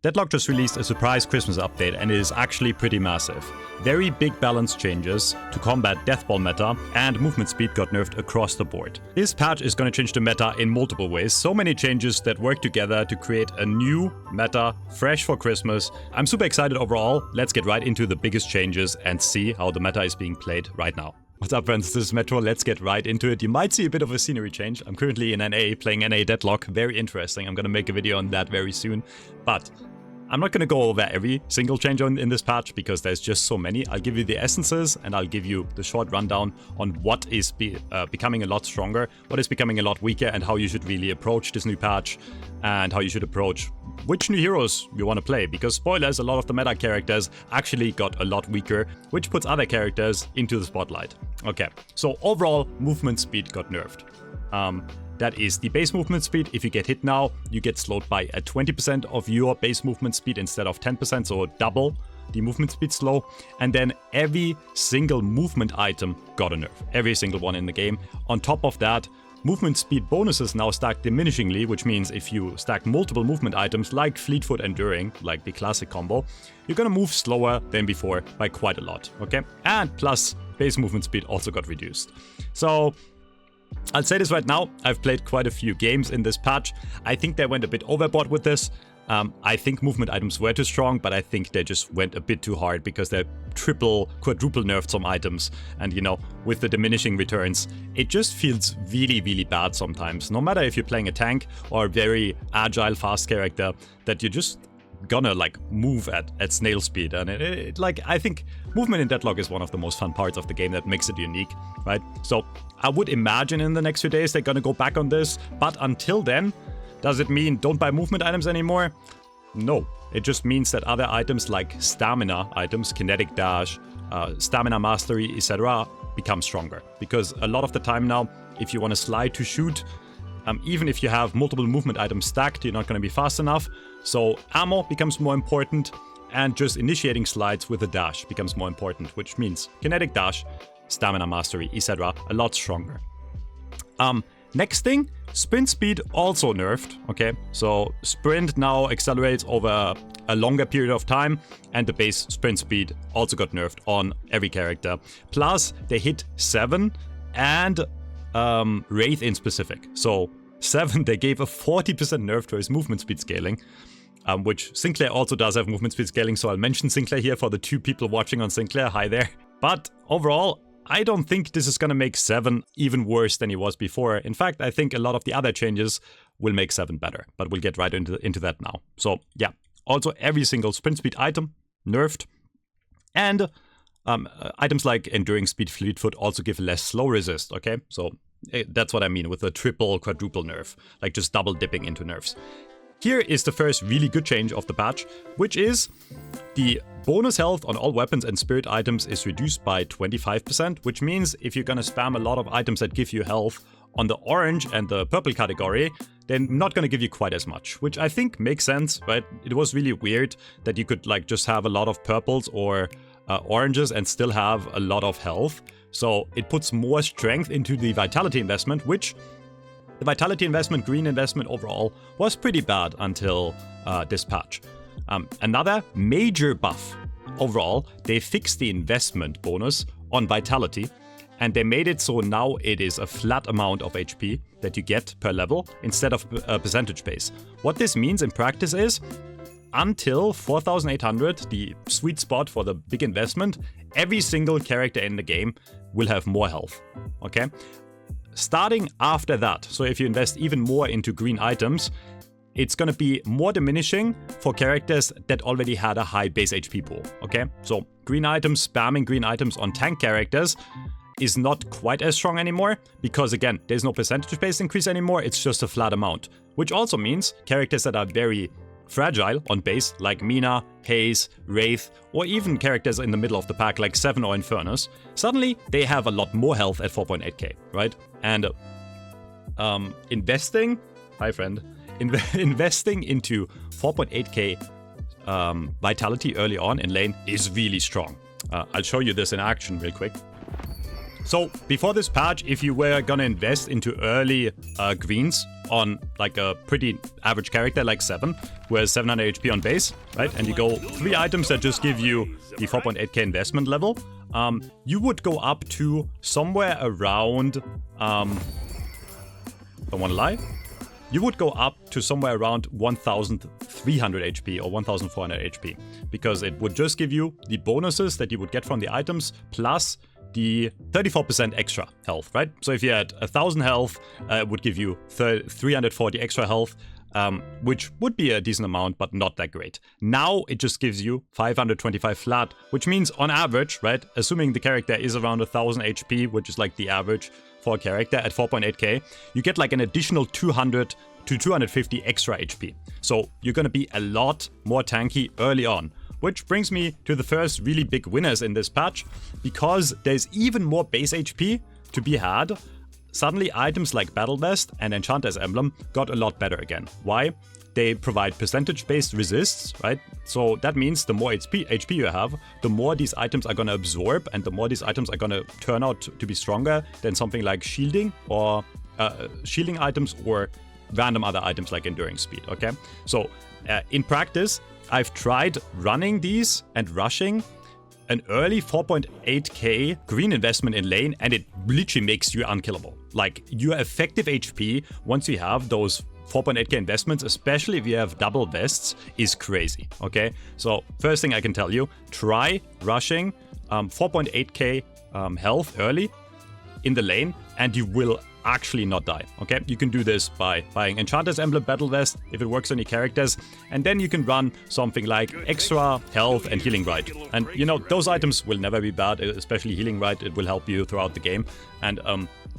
Deadlock just released a surprise Christmas update and it is actually pretty massive. Very big balance changes to combat deathball meta, and movement speed got nerfed across the board. This patch is going to change the meta in multiple ways, so many changes that work together to create a new meta, fresh for Christmas. I'm super excited overall. Let's get right into the biggest changes and see how the meta is being played right now. What's up friends, this is Metro, let's get right into it. You might see a bit of a scenery change. I'm currently in NA, playing NA Deadlock, very interesting. I'm gonna make a video on that very soon, but I'm not gonna go over every single change in this patch because there's just so many. I'll give you the essences and I'll give you the short rundown on what is becoming a lot stronger, what is becoming a lot weaker, and how you should really approach this new patch, and how you should approach which new heroes you want to play, because spoilers, a lot of the meta characters actually got a lot weaker, which puts other characters into the spotlight. Okay, so overall, movement speed got nerfed. That is the base movement speed. If you get hit now, you get slowed by a 20% of your base movement speed instead of 10%, so double the movement speed slow. And then every single movement item got a nerf, every single one in the game. On top of that, movement speed bonuses now stack diminishingly, which means if you stack multiple movement items like Fleet Foot Enduring, like the classic combo, you're gonna move slower than before by quite a lot, okay? And plus, base movement speed also got reduced. So I'll say this right now, I've played quite a few games in this patch. I think they went a bit overboard with this. I think movement items were too strong, but I think they just went a bit too hard because they triple, quadruple nerfed some items. And you know, with the diminishing returns, it just feels really, really bad sometimes. No matter if you're playing a tank or a very agile, fast character, that you're just gonna like move at snail speed. And like, I think movement in Deadlock is one of the most fun parts of the game that makes it unique, right? So I would imagine in the next few days they're gonna go back on this, but until then, does it mean don't buy movement items anymore? No, it just means that other items like stamina items, kinetic dash, stamina mastery, etc. become stronger. Because a lot of the time now, if you want to slide to shoot, even if you have multiple movement items stacked, you're not going to be fast enough. So ammo becomes more important, and just initiating slides with a dash becomes more important, which means kinetic dash, stamina mastery, etc. a lot stronger. Next thing, sprint speed also nerfed, okay? So sprint now accelerates over a longer period of time, and the base sprint speed also got nerfed on every character. Plus, they hit 7 and Wraith in specific. So 7, they gave a 40% nerf to his movement speed scaling, which Sinclair also does have movement speed scaling, so I'll mention Sinclair here for the 2 people watching on Sinclair. Hi there. But overall, I don't think this is gonna make 7 even worse than he was before. In fact, I think a lot of the other changes will make 7 better, but we'll get right into that now. So yeah, also every single sprint speed item nerfed, and items like Enduring Speed, Fleet Foot also give less slow resist, okay? So that's what I mean with the triple, quadruple nerf, like just double dipping into nerfs. Here is the first really good change of the patch, which is the bonus health on all weapons and spirit items is reduced by 25%, which means if you're gonna spam a lot of items that give you health on the orange and the purple category, they're not gonna give you quite as much, which I think makes sense, right? It was really weird that you could like just have a lot of purples or oranges and still have a lot of health. So it puts more strength into the vitality investment, which the vitality investment, green investment overall, was pretty bad until this patch. Another major buff overall, they fixed the investment bonus on vitality, and they made it so now it is a flat amount of HP that you get per level instead of a percentage base. What this means in practice is, until 4,800, the sweet spot for the big investment, every single character in the game will have more health, okay? Starting after that, so if you invest even more into green items, it's gonna be more diminishing for characters that already had a high base HP pool, okay? So green items, spamming green items on tank characters is not quite as strong anymore, because again, there's no percentage-based increase anymore, it's just a flat amount. Which also means characters that are very fragile on base, like Mina, Haze, Wraith, or even characters in the middle of the pack like Seven or Infernus, suddenly they have a lot more health at 4.8k, right? And investing, hi friend, investing into 4.8k vitality early on in lane is really strong. I'll show you this in action real quick. So before this patch, if you were gonna invest into early greens on like a pretty average character like 7, who has 700 HP on base, right? And you go 3 items that just give you the 4.8k investment level, you would go up to somewhere around, don't wanna lie, you would go up to somewhere around 1,300 HP or 1,400 HP, because it would just give you the bonuses that you would get from the items plus the 34% extra health, right? So if you had 1,000 health, it would give you 340 extra health, which would be a decent amount, but not that great. Now it just gives you 525 flat, which means on average, right, assuming the character is around 1,000 HP, which is like the average for a character at 4.8k, you get like an additional 200 to 250 extra HP. So you're gonna be a lot more tanky early on. Which brings me to the first really big winners in this patch, because there's even more base HP to be had. Suddenly items like Battle Vest and Enchanter's Emblem got a lot better again. Why? They provide percentage-based resists, right? So that means the more HP you have, the more these items are gonna absorb, and the more these items are gonna turn out to be stronger than something like shielding or shielding items or random other items like enduring speed, okay? So in practice, I've tried running these and rushing an early 4.8k green investment in lane, and it literally makes you unkillable. Like, your effective HP, once you have those 4.8k investments, especially if you have double vests, is crazy, okay? So first thing I can tell you, try rushing 4.8k health early in the lane, and you will actually not die, okay? You can do this by buying Enchanter's Emblem Battle Vest if it works on your characters, and then you can run something like extra health and healing right. And you know, those items will never be bad, especially healing right. It will help you throughout the game. And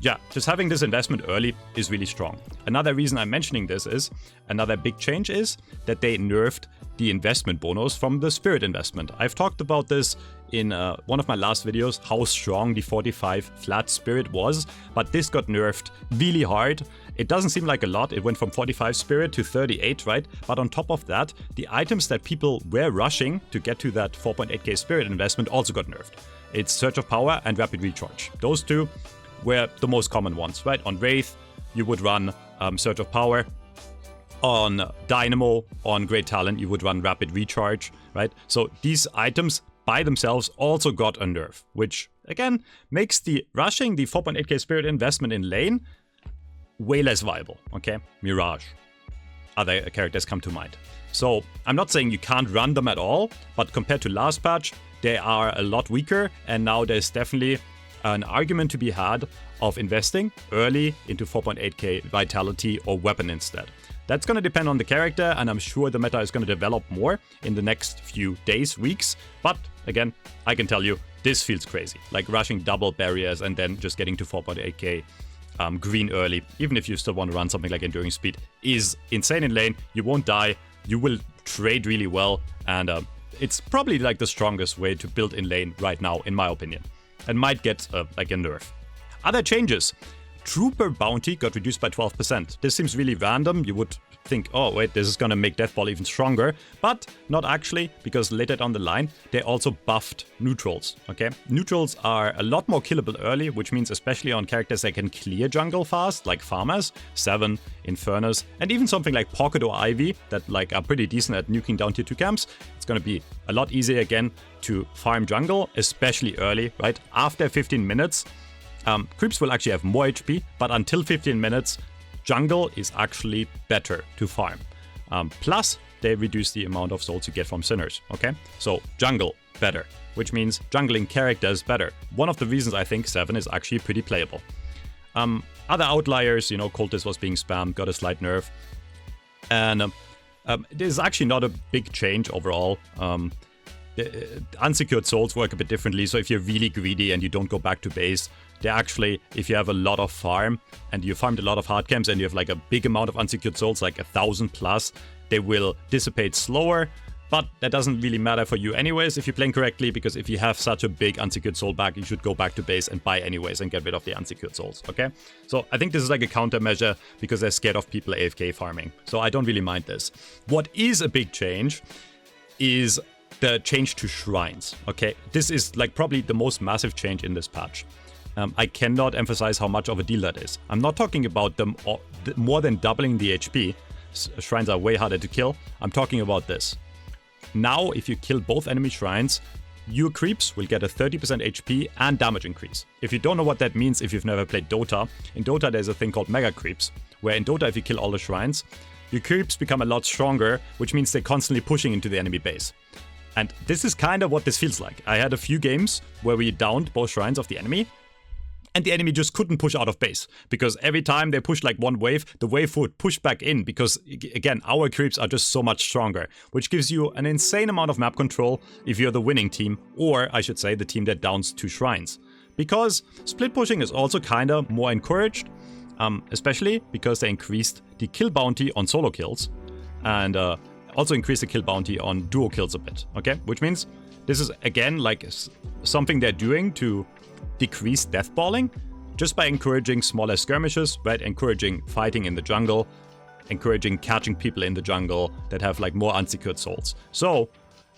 yeah, just having this investment early is really strong. Another reason I'm mentioning this is, another big change is that they nerfed the investment bonus from the spirit investment. I've talked about this in one of my last videos, how strong the 45 flat spirit was, but this got nerfed really hard. It doesn't seem like a lot, it went from 45 spirit to 38, right? But on top of that, the items that people were rushing to get to that 4.8k spirit investment also got nerfed. It's Surge of Power and Rapid Recharge. Those two were the most common ones, right? On Wraith, you would run Surge of Power. On Dynamo, on Great Talent, you would run Rapid Recharge, right? So these items by themselves also got a nerf, which again makes the rushing the 4.8k spirit investment in lane way less viable, okay? Mirage. Other characters come to mind. So I'm not saying you can't run them at all, but compared to last patch, they are a lot weaker, and now there's definitely an argument to be had of investing early into 4.8k Vitality or Weapon instead. That's going to depend on the character, and I'm sure the meta is going to develop more in the next few days, weeks. But again, I can tell you, this feels crazy. Like rushing double barriers and then just getting to 4.8k green early, even if you still want to run something like Enduring Speed, is insane in lane. You won't die, you will trade really well, and it's probably like the strongest way to build in lane right now, in my opinion. And might get like a nerf. Other changes. Trooper bounty got reduced by 12%. This seems really random. You would think, oh wait, this is gonna make Deathball even stronger, but not actually, because later down the line they also buffed neutrals, okay? Neutrals are a lot more killable early, which means especially on characters that can clear jungle fast, like farmers, Seven, Infernus, and even something like Pocket or Ivy that like are pretty decent at nuking down tier 2 camps. It's gonna be a lot easier again to farm jungle, especially early, right? After 15 minutes, creeps will actually have more HP, but until 15 minutes, jungle is actually better to farm. Plus, they reduce the amount of souls you get from sinners, okay? So, jungle, better, which means jungling characters better. One of the reasons I think 7 is actually pretty playable. Other outliers, you know, Cultist was being spammed, got a slight nerf. And this is actually not a big change overall. Unsecured souls work a bit differently, so if you're really greedy and you don't go back to base, they actually, if you have a lot of farm and you farmed a lot of hard camps and you have like a big amount of unsecured souls, like 1,000 plus, they will dissipate slower. But that doesn't really matter for you anyways if you're playing correctly, because if you have such a big unsecured soul back, you should go back to base and buy anyways and get rid of the unsecured souls, okay? So I think this is like a countermeasure because they're scared of people AFK farming. So I don't really mind this. What is a big change is the change to shrines, okay? This is like probably the most massive change in this patch. I cannot emphasize how much of a deal that is. I'm not talking about them more than doubling the HP. Shrines are way harder to kill. I'm talking about this. Now, if you kill both enemy shrines, your creeps will get a 30% HP and damage increase. If you don't know what that means, if you've never played Dota, in Dota there's a thing called mega creeps, where in Dota if you kill all the shrines, your creeps become a lot stronger, which means they're constantly pushing into the enemy base. And this is kind of what this feels like. I had a few games where we downed both shrines of the enemy, and the enemy just couldn't push out of base. Because every time they pushed like one wave, the wave would push back in, because again, our creeps are just so much stronger, which gives you an insane amount of map control if you're the winning team, or I should say the team that downs 2 shrines. Because split pushing is also kind of more encouraged, especially because they increased the kill bounty on solo kills, and also increased the kill bounty on duo kills a bit, okay? Which means this is, again, like something they're doing to decrease deathballing, just by encouraging smaller skirmishes, right? Encouraging fighting in the jungle, encouraging catching people in the jungle that have like more unsecured souls. So,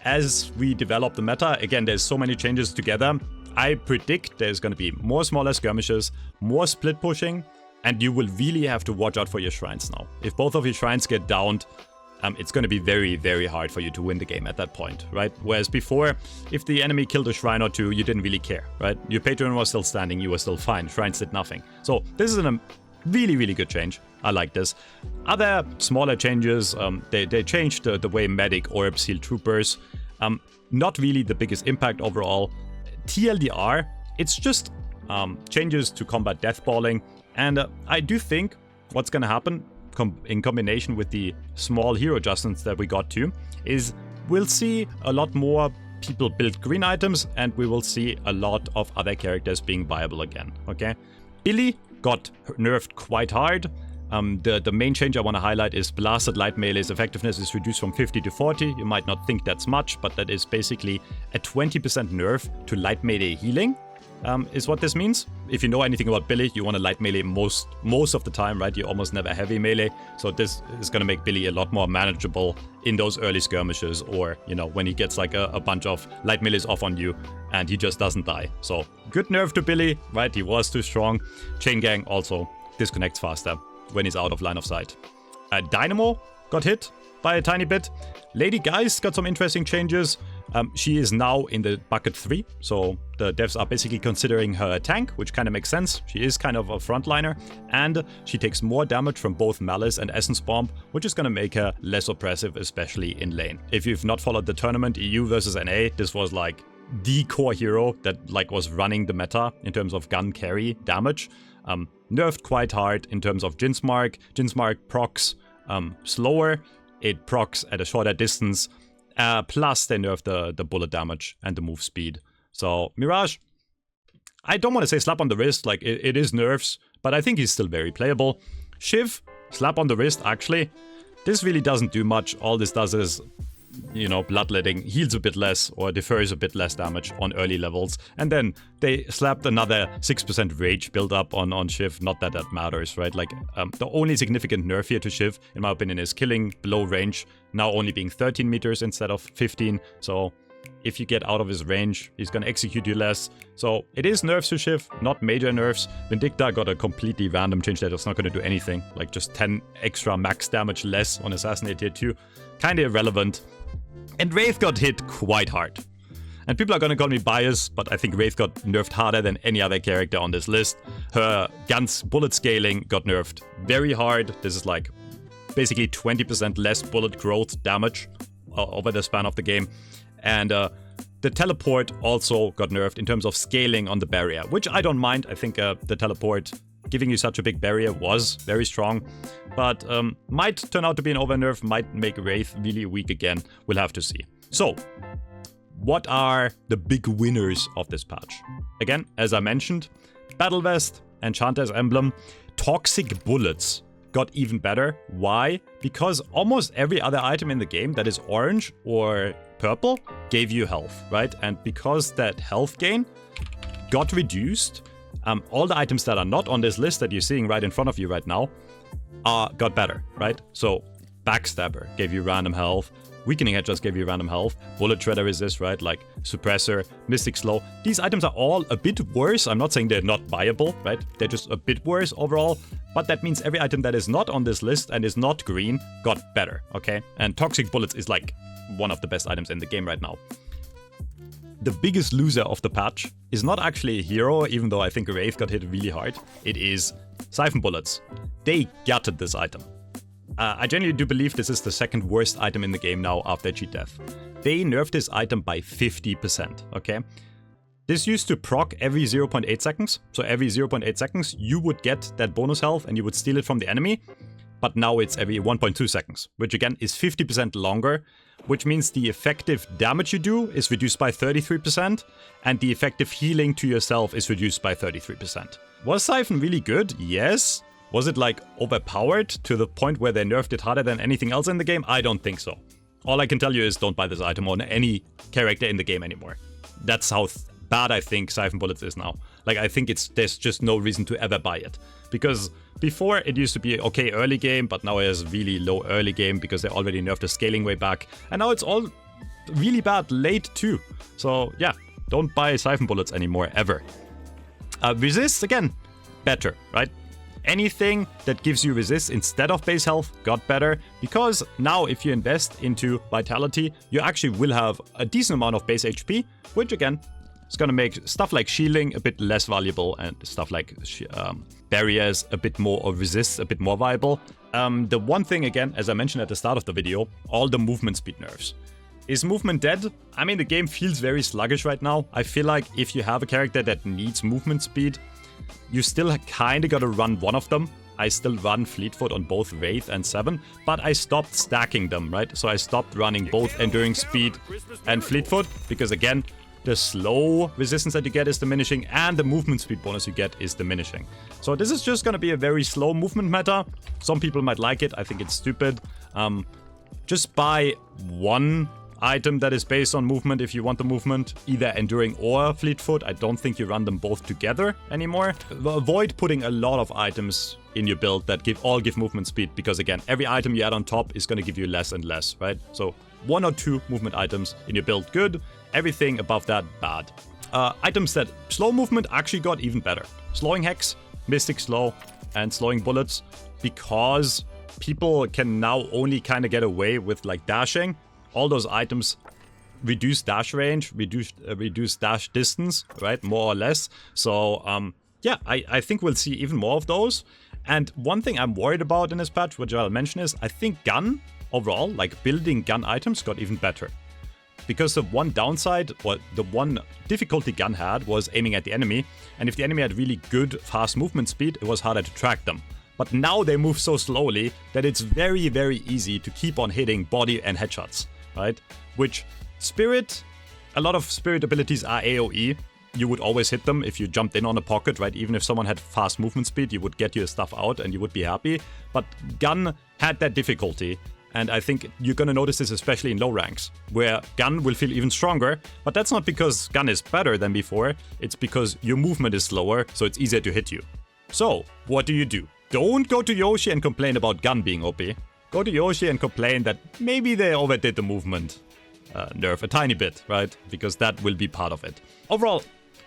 as we develop the meta, again, there's so many changes together, I predict there's going to be more smaller skirmishes, more split pushing, and you will really have to watch out for your shrines now. If both of your shrines get downed, it's going to be very, very hard for you to win the game at that point, right? Whereas before, if the enemy killed a shrine or 2, you didn't really care, right? Your patron was still standing, you were still fine, shrines did nothing. So this is a really, really good change. I like this. Other smaller changes, they changed the way medic orbs heal troopers. Not really the biggest impact overall. TLDR, it's just changes to combat deathballing. And I do think what's going to happen in combination with the small hero adjustments that we got to is we'll see a lot more people build green items, and we will see a lot of other characters being viable again, okay? Billy got nerfed quite hard. The main change I want to highlight is blasted light melee's effectiveness is reduced from 50 to 40. You might not think that's much, but that is basically a 20% nerf to light melee healing. Is what this means. If you know anything about Billy, you want to light melee most of the time, right? You almost never heavy melee. So this is going to make Billy a lot more manageable in those early skirmishes, or, you know, when he gets like a bunch of light melees off on you and he just doesn't die. So good nerf to Billy, right? He was too strong. Chain Gang also disconnects faster when he's out of line of sight. Dynamo got hit by a tiny bit. Lady Geist got some interesting changes. She is now in the bucket 3, so the devs are basically considering her a tank, which kind of makes sense. She is kind of a frontliner, and she takes more damage from both Malice and Essence Bomb, which is going to make her less oppressive, especially in lane. If you've not followed the tournament, EU versus NA, this was like the core hero that like was running the meta in terms of gun carry damage. Nerfed quite hard in terms of Jinsmark. Jinsmark procs slower, it procs at a shorter distance. Plus, they nerfed the bullet damage and the move speed. So, Mirage, I don't want to say slap on the wrist, like, it is nerfs, but I think he's still very playable. Shiv, slap on the wrist, actually. This really doesn't do much. All this does is, you know, bloodletting heals a bit less or defers a bit less damage on early levels. And then they slapped another 6% rage build up on Shiv. Not that that matters, right? Like, the only significant nerf here to Shiv, in my opinion, is killing below range, now only being 13 meters instead of 15. So if you get out of his range, he's gonna execute you less. So it is nerfs to Shiv, not major nerfs. Vindicta got a completely random change that was not gonna do anything, like just 10 extra max damage less on Assassinate Tier 2. Kinda irrelevant. And Wraith got hit quite hard. And people are gonna call me biased, but I think Wraith got nerfed harder than any other character on this list. Her gun's bullet scaling got nerfed very hard. This is like basically 20% less bullet growth damage over the span of the game. And the teleport also got nerfed in terms of scaling on the barrier, which I don't mind. I think the teleport giving you such a big barrier was very strong, but might turn out to be an over nerf, might make Wraith really weak again. We'll have to see. So, what are the big winners of this patch? Again, as I mentioned, Battle Vest, Enchanter's Emblem, Toxic Bullets got even better. Why? Because almost every other item in the game that is orange or purple gave you health, right? And because that health gain got reduced, all the items that are not on this list that you're seeing right in front of you right now got better, right? So Backstabber gave you random health, Weakening Headshots gave you random health. Bullet Shredder resist, right? Like Suppressor, Mystic Slow. These items are all a bit worse. I'm not saying they're not viable, right? They're just a bit worse overall. But that means every item that is not on this list and is not green got better, okay? And Toxic Bullets is like one of the best items in the game right now. The biggest loser of the patch is not actually a hero, even though I think Wraith got hit really hard. It is Siphon Bullets. They gutted this item. I genuinely do believe this is the second worst item in the game now after Cheat Death. They nerfed this item by 50%, okay? This used to proc every 0.8 seconds. So every 0.8 seconds you would get that bonus health and you would steal it from the enemy. But now it's every 1.2 seconds, which again is 50% longer, which means the effective damage you do is reduced by 33%, and the effective healing to yourself is reduced by 33%. Was Siphon really good? Yes. Was it like overpowered to the point where they nerfed it harder than anything else in the game? I don't think so. All I can tell you is don't buy this item on any character in the game anymore. That's how bad I think Siphon Bullets is now. Like, I think there's just no reason to ever buy it. Because before it used to be okay early game, but now it has really low early game because they already nerfed the scaling way back. And now it's all really bad late too. So yeah, don't buy Siphon Bullets anymore, ever. Resist, again, better, right? Anything that gives you resist instead of base health got better, because now if you invest into Vitality, you actually will have a decent amount of base HP, which again, is going to make stuff like shielding a bit less valuable and stuff like barriers a bit more, or resists a bit more viable. The one thing, again, as I mentioned at the start of the video, all the movement speed nerfs. Is movement dead? I mean, the game feels very sluggish right now. I feel like if you have a character that needs movement speed, you still kinda gotta run one of them. I still run Fleetfoot on both Wraith and 7, but I stopped stacking them, right? So I stopped running both Enduring Speed and Fleetfoot, because again, the slow resistance that you get is diminishing, and the movement speed bonus you get is diminishing. So this is just gonna be a very slow movement meta. Some people might like it, I think it's stupid. Just buy one item that is based on movement if you want the movement, either Enduring or Fleetfoot. I don't think you run them both together anymore. Avoid putting a lot of items in your build that all give movement speed, because again, every item you add on top is going to give you less and less, right? So 1 or 2 movement items in your build, good. Everything above that, bad. Items that slow movement actually got even better. Slowing Hex, Mystic Slow, and Slowing Bullets, because people can now only kind of get away with like dashing. All those items reduce dash range, reduce dash distance, right? More or less. So, yeah, I think we'll see even more of those. And one thing I'm worried about in this patch, which I'll mention, is I think gun overall, like building gun items, got even better. Because the one downside, or the one difficulty gun had, was aiming at the enemy. And if the enemy had really good fast movement speed, it was harder to track them. But now they move so slowly that it's very, very easy to keep on hitting body and headshots. Right? Which Spirit, a lot of Spirit abilities are AoE. You would always hit them if you jumped in on a pocket, right? Even if someone had fast movement speed, you would get your stuff out and you would be happy. But Gun had that difficulty, and I think you're gonna notice this especially in low ranks, where Gun will feel even stronger, but that's not because Gun is better than before, it's because your movement is slower, so it's easier to hit you. So, what do? Don't go to Yoshi and complain about Gun being OP. Go to Yoshi and complain that maybe they overdid the movement nerf a tiny bit, right? Because that will be part of it. Overall,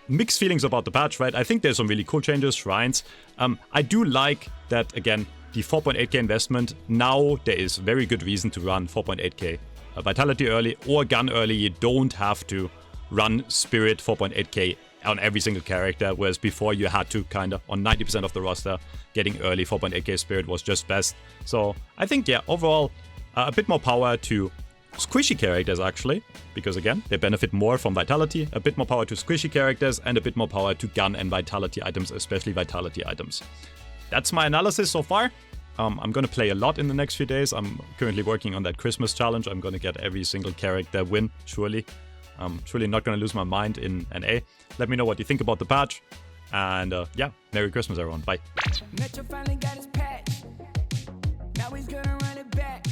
mixed feelings about the patch, right? I think there's some really cool changes, shrines. I do like that, again, the 4.8k investment. Now there is very good reason to run 4.8k Vitality early or Gun early. You don't have to run Spirit 4.8k on every single character, whereas before you had to kind of, on 90% of the roster, getting early 4.8k Spirit was just best. So I think, yeah, overall, a bit more power to squishy characters, actually, because again, they benefit more from Vitality, a bit more power to squishy characters, and a bit more power to Gun and Vitality items, especially Vitality items. That's my analysis so far. I'm going to play a lot in the next few days. I'm currently working on that Christmas challenge. I'm going to get every single character win, surely. I'm surely not going to lose my mind in NA. Let me know what you think about the patch. And yeah, Merry Christmas, everyone. Bye. Metro finally got his patch. Now he's gonna run it back.